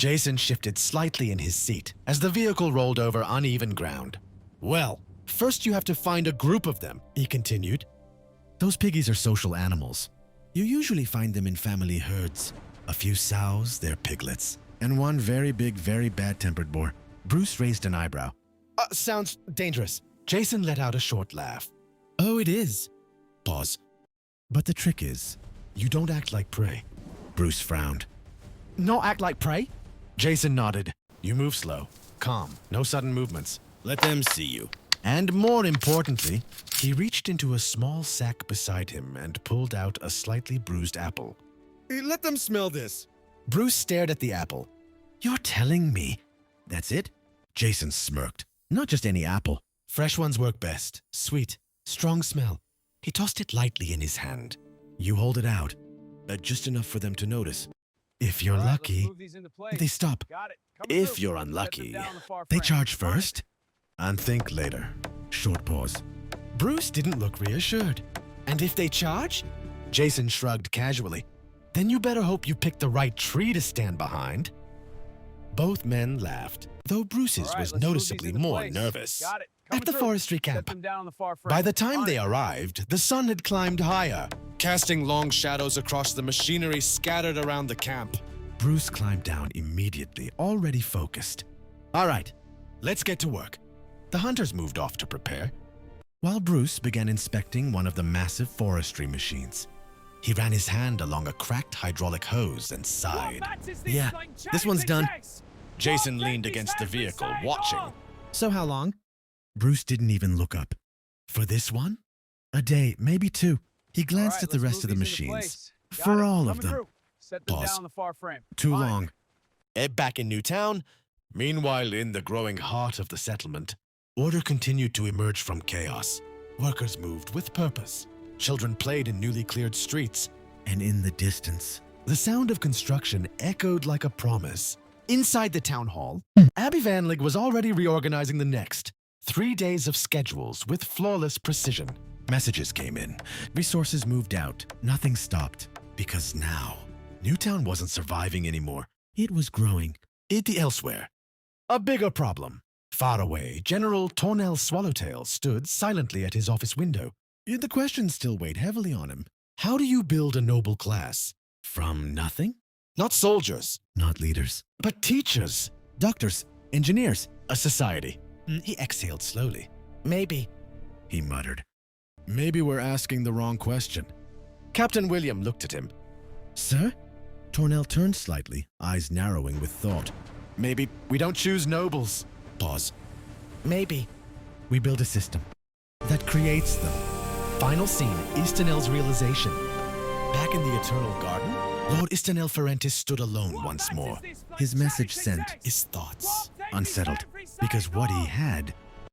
Jason shifted slightly in his seat as the vehicle rolled over uneven ground. "Well, first you have to find a group of them," he continued. "Those piggies are social animals. You usually find them in family herds. A few sows, their piglets, and one very big, very bad-tempered boar." Bruce raised an eyebrow. Sounds dangerous." Jason let out a short laugh. "Oh, it is." Pause. "But the trick is, you don't act like prey." Bruce frowned. "Not act like prey?" Jason nodded. "You move slow, calm, no sudden movements. Let them see you." And more importantly, he reached into a small sack beside him and pulled out a slightly bruised apple. "Let them smell this." Bruce stared at the apple. "You're telling me that's it?" Jason smirked. "Not just any apple. Fresh ones work best. Sweet, strong smell." He tossed it lightly in his hand. "You hold it out, just enough for them to notice. If you're lucky, they stop. If you're unlucky, they charge first and think later." Short pause. Bruce didn't look reassured. "And if they charge?" Jason shrugged casually. "Then you better hope you picked the right tree to stand behind." Both men laughed, though Bruce's was noticeably more nervous. At the forestry camp. By the time they arrived, the sun had climbed higher, casting long shadows across the machinery scattered around the camp. Bruce climbed down immediately, already focused. "All right, let's get to work." The hunters moved off to prepare, while Bruce began inspecting one of the massive forestry machines. He ran his hand along a cracked hydraulic hose and sighed. "Yeah, this one's done." Jason leaned against the vehicle, watching. "So how long?" Bruce didn't even look up. "For this one? A day, maybe two." He glanced at the rest of the machines. "For all of them." Pause. "Too long." Back in Newtown, meanwhile in the growing heart of the settlement, order continued to emerge from chaos. Workers moved with purpose. Children played in newly cleared streets. And in the distance, the sound of construction echoed like a promise. Inside the town hall, Abby Vanlig was already reorganizing the next 3 days of schedules with flawless precision. Messages came in. Resources moved out. Nothing stopped. Because now, Newtown wasn't surviving anymore. It was growing. Elsewhere. A bigger problem. Far away, General Tornell Swallowtail stood silently at his office window. The questions still weighed heavily on him. How do you build a noble class? From nothing? Not soldiers. Not leaders. But teachers. Doctors. Engineers. A society. He exhaled slowly. "Maybe," he muttered. "Maybe we're asking the wrong question." Captain William looked at him. "Sir?" Tornell turned slightly, eyes narrowing with thought. "Maybe we don't choose nobles." Pause. "Maybe we build a system that creates them." Final scene, Istanel's realization. Back in the Eternal Garden, Lord Istanel Ferentis stood alone once more. His message sent, his thoughts unsettled, because what he had